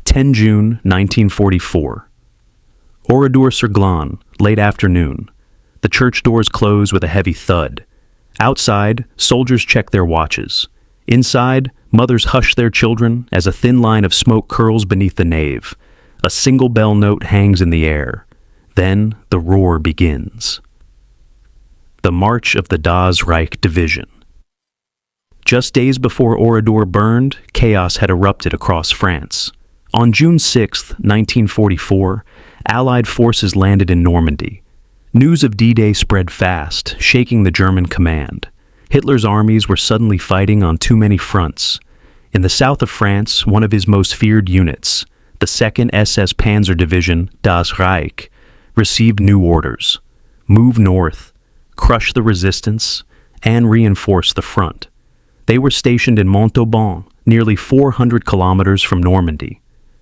10 June 1944. Oradour-sur-Glane, late afternoon. The church doors close with a heavy thud. Outside, soldiers check their watches. Inside, mothers hush their children as a thin line of smoke curls beneath the nave. A single bell note hangs in the air. Then the roar begins. The March of the Das Reich Division. Just days before Oradour burned, chaos had erupted across France. On June 6, 1944, Allied forces landed in Normandy. News of D-Day spread fast, shaking the German command. Hitler's armies were suddenly fighting on too many fronts. In the south of France, one of his most feared units, the 2nd SS Panzer Division, Das Reich, received new orders: move north, crush the resistance, and reinforce the front. They were stationed in Montauban, nearly 400 kilometers from Normandy.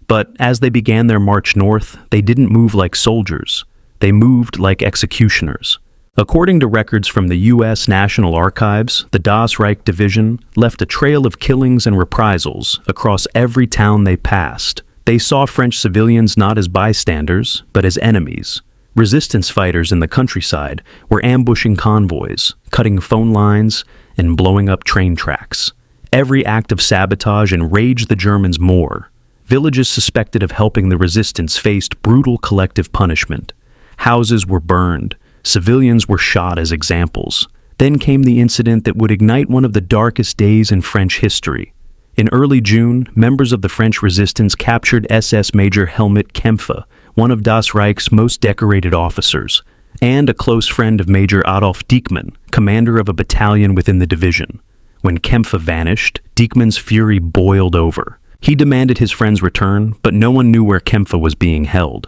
But as they began their march north, they didn't move like soldiers. They moved like executioners. According to records from the U.S. National Archives, the Das Reich Division left a trail of killings and reprisals across every town they passed. They saw French civilians not as bystanders, but as enemies. Resistance fighters in the countryside were ambushing convoys, cutting phone lines, and blowing up train tracks. Every act of sabotage enraged the Germans more. Villages suspected of helping the resistance faced brutal collective punishment. Houses were burned. Civilians were shot as examples. Then came the incident that would ignite one of the darkest days in French history. In early June, members of the French resistance captured SS Major Helmut Kempfe, one of Das Reich's most decorated officers, and a close friend of Major Adolf Diekmann, commander of a battalion within the division. When Kempfe vanished, Diekmann's fury boiled over. He demanded his friend's return, but no one knew where Kempfe was being held.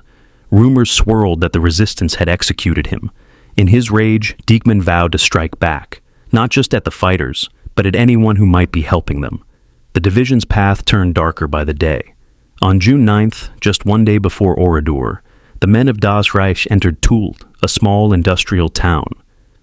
Rumors swirled that the resistance had executed him. In his rage, Diekmann vowed to strike back, not just at the fighters, but at anyone who might be helping them. The division's path turned darker by the day. On June 9th, just one day before Oradour, the men of Das Reich entered Toul, a small industrial town.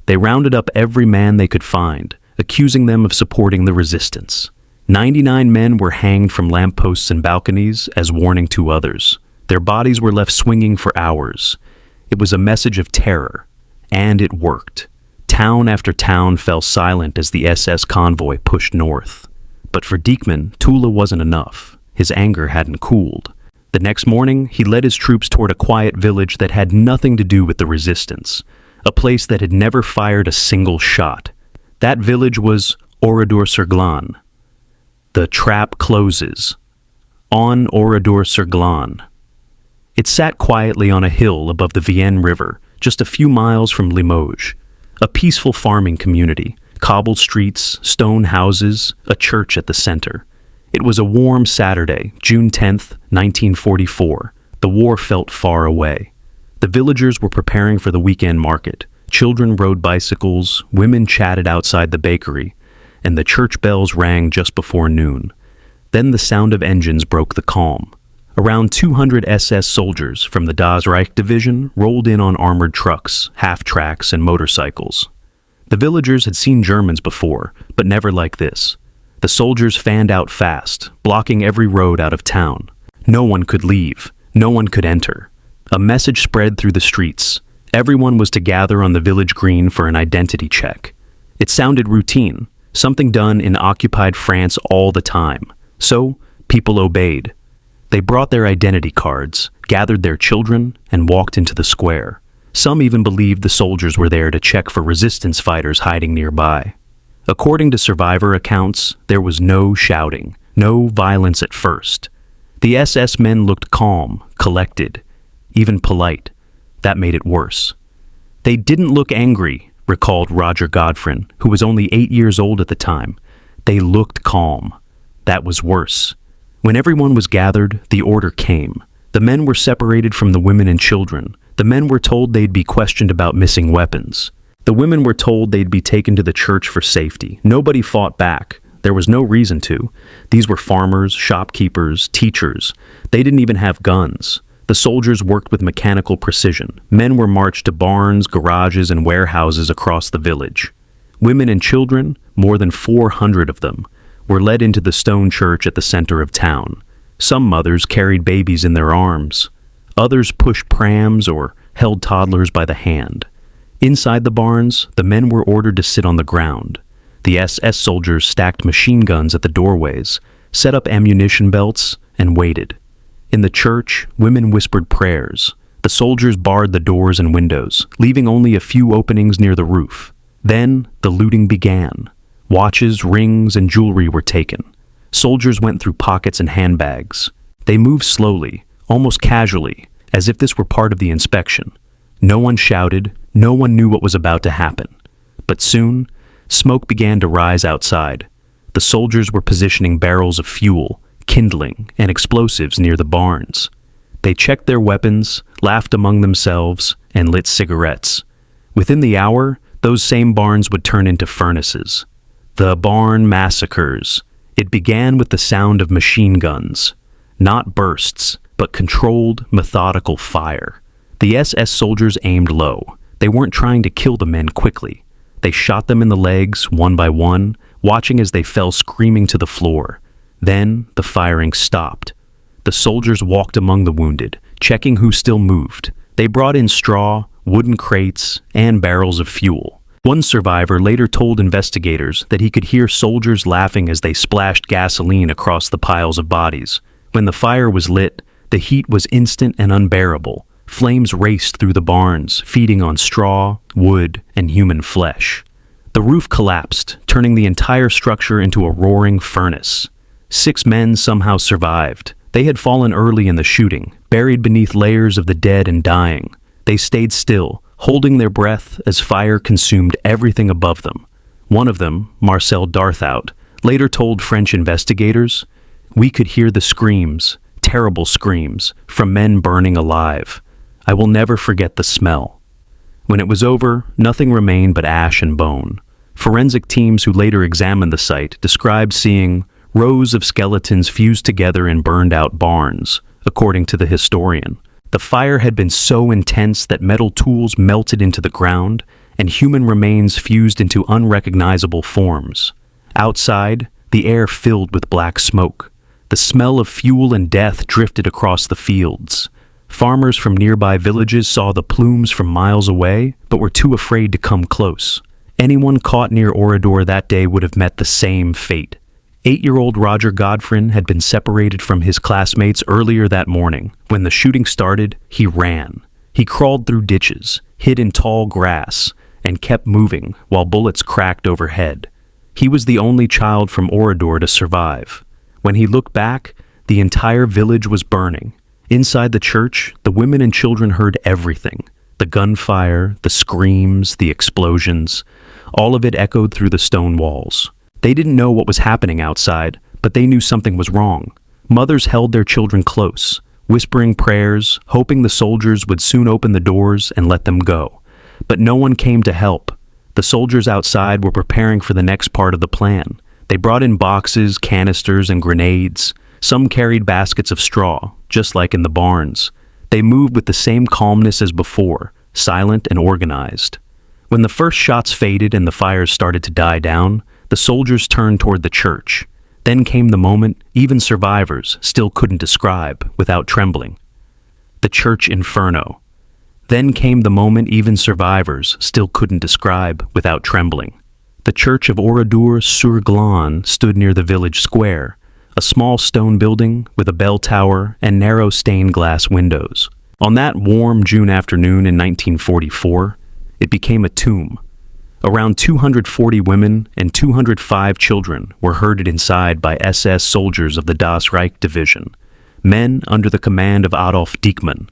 They rounded up every man they could find, accusing them of supporting the resistance. 99 men were hanged from lampposts and balconies as warning to others. Their bodies were left swinging for hours. It was a message of terror, and it worked. Town after town fell silent as the SS convoy pushed north. But for Diekmann, Toul wasn't enough. His anger hadn't cooled. The next morning, he led his troops toward a quiet village that had nothing to do with the resistance, a place that had never fired a single shot. That village was Oradour-sur-Glane. The trap closes. On Oradour-sur-Glane. It sat quietly on a hill above the Vienne River, just a few miles from Limoges. A peaceful farming community, cobbled streets, stone houses, a church at the center. It was a warm Saturday, June 10th, 1944. The war felt far away. The villagers were preparing for the weekend market. Children rode bicycles, women chatted outside the bakery, and the church bells rang just before noon. Then the sound of engines broke the calm. Around 200 SS soldiers from the Das Reich Division rolled in on armored trucks, half-tracks, and motorcycles. The villagers had seen Germans before, but never like this. The soldiers fanned out fast, blocking every road out of town. No one could leave. No one could enter. A message spread through the streets. Everyone was to gather on the village green for an identity check. It sounded routine, something done in occupied France all the time. So, people obeyed. They brought their identity cards, gathered their children, and walked into the square. Some even believed the soldiers were there to check for resistance fighters hiding nearby. According to survivor accounts, there was no shouting, no violence at first. The SS men looked calm, collected, even polite. That made it worse. They didn't look angry, recalled Roger Godfrin, who was only 8 years old at the time. They looked calm. That was worse. When everyone was gathered, the order came. The men were separated from the women and children. The men were told they'd be questioned about missing weapons. The women were told they'd be taken to the church for safety. Nobody fought back. There was no reason to. These were farmers, shopkeepers, teachers. They didn't even have guns. The soldiers worked with mechanical precision. Men were marched to barns, garages, and warehouses across the village. Women and children, more than 400 of them, were led into the stone church at the center of town. Some mothers carried babies in their arms. Others pushed prams or held toddlers by the hand. Inside the barns, the men were ordered to sit on the ground. The SS soldiers stacked machine guns at the doorways, set up ammunition belts, and waited. In the church, women whispered prayers. The soldiers barred the doors and windows, leaving only a few openings near the roof. Then, the looting began. Watches, rings, and jewelry were taken. Soldiers went through pockets and handbags. They moved slowly, almost casually, as if this were part of the inspection. No one shouted, no one knew what was about to happen. But soon, smoke began to rise outside. The soldiers were positioning barrels of fuel, kindling, and explosives near the barns. They checked their weapons, laughed among themselves, and lit cigarettes. Within the hour, those same barns would turn into furnaces. The barn massacres. It began with the sound of machine guns. Not bursts, but controlled, methodical fire. The SS soldiers aimed low. They weren't trying to kill the men quickly. They shot them in the legs, one by one, watching as they fell screaming to the floor. Then the firing stopped. The soldiers walked among the wounded, checking who still moved. They brought in straw, wooden crates, and barrels of fuel. One survivor later told investigators that he could hear soldiers laughing as they splashed gasoline across the piles of bodies. When the fire was lit, the heat was instant and unbearable. Flames raced through the barns, feeding on straw, wood, and human flesh. The roof collapsed, turning the entire structure into a roaring furnace. 6 men somehow survived. They had fallen early in the shooting, buried beneath layers of the dead and dying. They stayed still, holding their breath as fire consumed everything above them. One of them, Marcel Darthout, later told French investigators, "We could hear the screams, terrible screams, from men burning alive. I will never forget the smell." When it was over, nothing remained but ash and bone. Forensic teams who later examined the site described seeing rows of skeletons fused together in burned-out barns, according to the historian. The fire had been so intense that metal tools melted into the ground, and human remains fused into unrecognizable forms. Outside, the air filled with black smoke. The smell of fuel and death drifted across the fields. Farmers from nearby villages saw the plumes from miles away, but were too afraid to come close. Anyone caught near Oradour that day would have met the same fate. 8-year-old Roger Godfrey had been separated from his classmates earlier that morning. When the shooting started, he ran. He crawled through ditches, hid in tall grass, and kept moving while bullets cracked overhead. He was the only child from Oradour to survive. When he looked back, the entire village was burning. Inside the church, the women and children heard everything. The gunfire, the screams, the explosions. All of it echoed through the stone walls. They didn't know what was happening outside, but they knew something was wrong. Mothers held their children close, whispering prayers, hoping the soldiers would soon open the doors and let them go. But no one came to help. The soldiers outside were preparing for the next part of the plan. They brought in boxes, canisters, and grenades. Some carried baskets of straw, just like in the barns. They moved with the same calmness as before, silent and organized. When the first shots faded and the fires started to die down, the soldiers turned toward the church. Then came the moment even survivors still couldn't describe without trembling. The church inferno. Then came the moment even survivors still couldn't describe without trembling. The church of Oradour-sur-Glane stood near the village square, a small stone building with a bell tower and narrow stained glass windows. On that warm June afternoon in 1944, it became a tomb. Around 240 women and 205 children were herded inside by SS soldiers of the Das Reich Division, men under the command of Adolf Diekmann.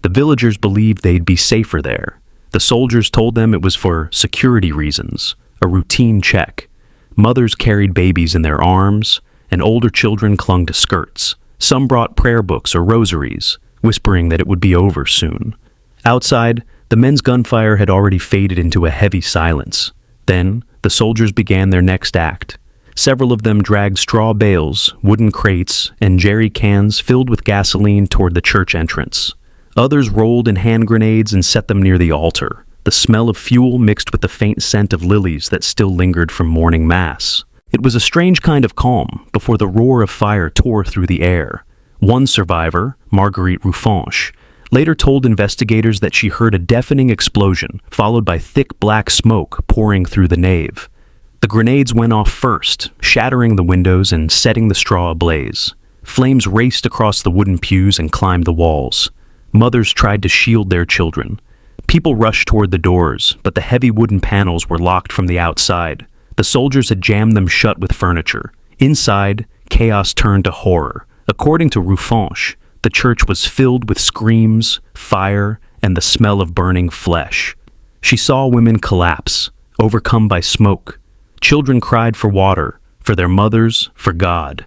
The villagers believed they'd be safer there. The soldiers told them it was for security reasons, a routine check. Mothers carried babies in their arms, and older children clung to skirts. Some brought prayer books or rosaries, whispering that it would be over soon. Outside, the men's gunfire had already faded into a heavy silence. Then, the soldiers began their next act. Several of them dragged straw bales, wooden crates, and jerry cans filled with gasoline toward the church entrance. Others rolled in hand grenades and set them near the altar, the smell of fuel mixed with the faint scent of lilies that still lingered from morning mass. It was a strange kind of calm before the roar of fire tore through the air. One survivor, Marguerite Rouffanche, later told investigators that she heard a deafening explosion followed by thick black smoke pouring through the nave. The grenades went off first, shattering the windows and setting the straw ablaze. Flames raced across the wooden pews and climbed the walls. Mothers tried to shield their children. People rushed toward the doors, but the heavy wooden panels were locked from the outside. The soldiers had jammed them shut with furniture. Inside, chaos turned to horror. According to Rouffanche, the church was filled with screams, fire, and the smell of burning flesh. She saw women collapse, overcome by smoke. Children cried for water, for their mothers, for God.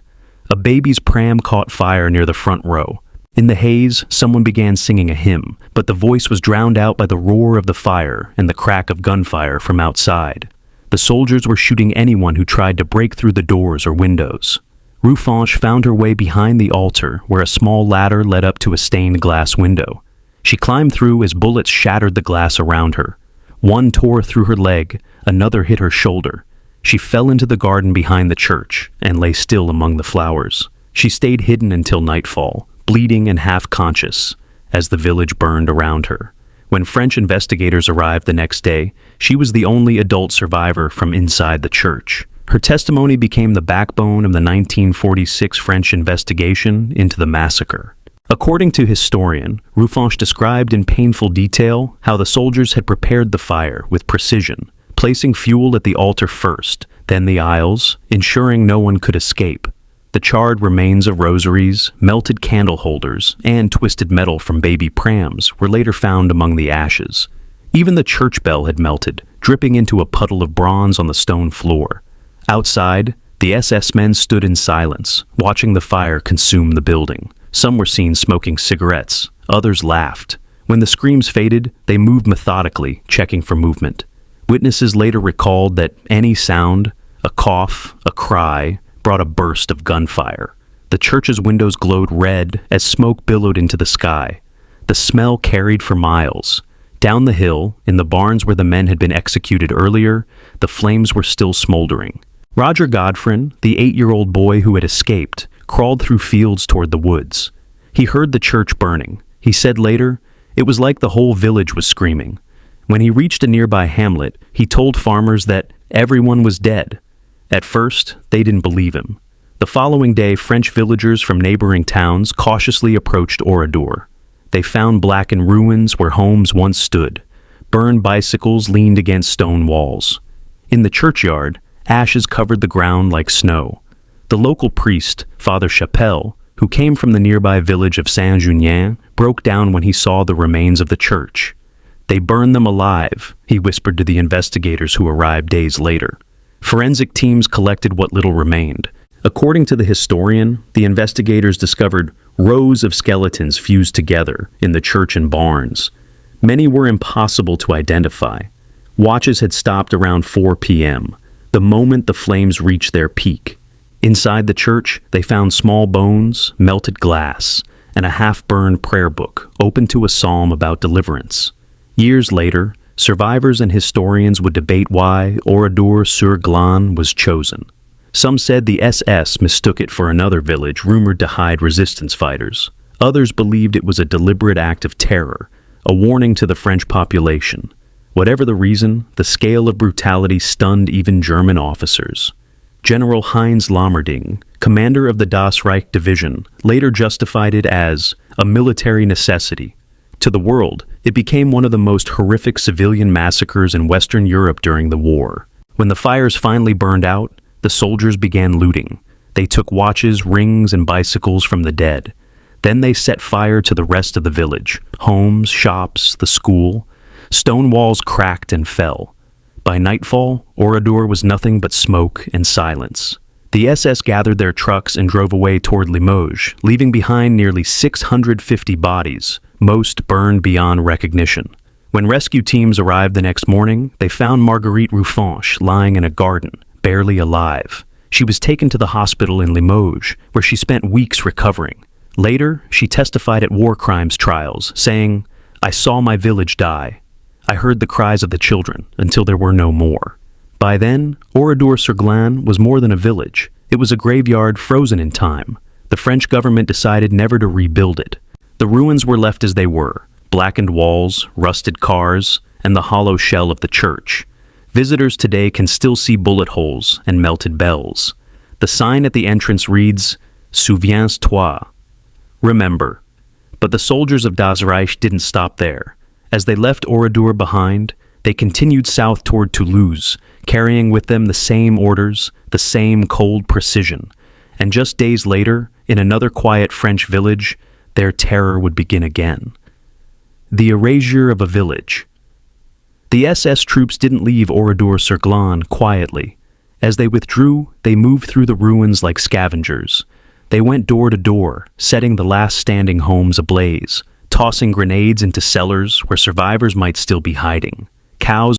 A baby's pram caught fire near the front row. In the haze, someone began singing a hymn, but the voice was drowned out by the roar of the fire and the crack of gunfire from outside. The soldiers were shooting anyone who tried to break through the doors or windows. Rouffanche found her way behind the altar, where a small ladder led up to a stained glass window. She climbed through as bullets shattered the glass around her. One tore through her leg, another hit her shoulder. She fell into the garden behind the church and lay still among the flowers. She stayed hidden until nightfall, bleeding and half-conscious, as the village burned around her. When French investigators arrived the next day, she was the only adult survivor from inside the church. Her testimony became the backbone of the 1946 French investigation into the massacre. According to historian, Rouffanche described in painful detail how the soldiers had prepared the fire with precision, placing fuel at the altar first, then the aisles, ensuring no one could escape. The charred remains of rosaries, melted candle holders, and twisted metal from baby prams were later found among the ashes. Even the church bell had melted, dripping into a puddle of bronze on the stone floor. Outside, the SS men stood in silence, watching the fire consume the building. Some were seen smoking cigarettes, others laughed. When the screams faded, they moved methodically, checking for movement. Witnesses later recalled that any sound, a cough, a cry, brought a burst of gunfire. The church's windows glowed red as smoke billowed into the sky. The smell carried for miles. Down the hill, in the barns where the men had been executed earlier, the flames were still smoldering. Roger Godfrin, the 8-year-old boy who had escaped, crawled through fields toward the woods. He heard the church burning. He said later, "It was like the whole village was screaming." When he reached a nearby hamlet, he told farmers that everyone was dead. At first, they didn't believe him. The following day, French villagers from neighboring towns cautiously approached Oradour. They found blackened ruins where homes once stood. Burned bicycles leaned against stone walls. In the churchyard, ashes covered the ground like snow. The local priest, Father Chapelle, who came from the nearby village of Saint-Junien, broke down when he saw the remains of the church. "They burned them alive," he whispered to the investigators who arrived days later. Forensic teams collected what little remained. According to the historian, the investigators discovered rows of skeletons fused together in the church and barns. Many were impossible to identify. Watches had stopped around 4 p.m., the moment the flames reached their peak. Inside the church, they found small bones, melted glass, and a half-burned prayer book open to a psalm about deliverance. Years later, survivors and historians would debate why Oradour-sur-Glane was chosen. Some said the SS mistook it for another village rumored to hide resistance fighters. Others believed it was a deliberate act of terror, a warning to the French population. Whatever the reason, the scale of brutality stunned even German officers. General Heinz Lammerding, commander of the Das Reich Division, later justified it as a military necessity. To the world, it became one of the most horrific civilian massacres in Western Europe during the war. When the fires finally burned out, the soldiers began looting. They took watches, rings, and bicycles from the dead. Then they set fire to the rest of the village, homes, shops, the school. Stone walls cracked and fell. By nightfall, Oradour was nothing but smoke and silence. The SS gathered their trucks and drove away toward Limoges, leaving behind nearly 650 bodies, most burned beyond recognition. When rescue teams arrived the next morning, they found Marguerite Rouffanche lying in a garden, barely alive. She was taken to the hospital in Limoges, where she spent weeks recovering. Later, she testified at war crimes trials, saying, "I saw my village die. I heard the cries of the children until there were no more." By then, Oradour-sur-Glane was more than a village. It was a graveyard frozen in time. The French government decided never to rebuild it. The ruins were left as they were: blackened walls, rusted cars, and the hollow shell of the church. Visitors today can still see bullet holes and melted bells. The sign at the entrance reads, "Souviens-toi," remember. But the soldiers of Das Reich didn't stop there. As they left Oradour behind, they continued south toward Toulouse, carrying with them the same orders, the same cold precision. And just days later, in another quiet French village, their terror would begin again. The erasure of a village. The SS troops didn't leave Oradour-sur-Glane quietly. As they withdrew, they moved through the ruins like scavengers. They went door to door, setting the last standing homes ablaze, tossing grenades into cellars where survivors might still be hiding. Cows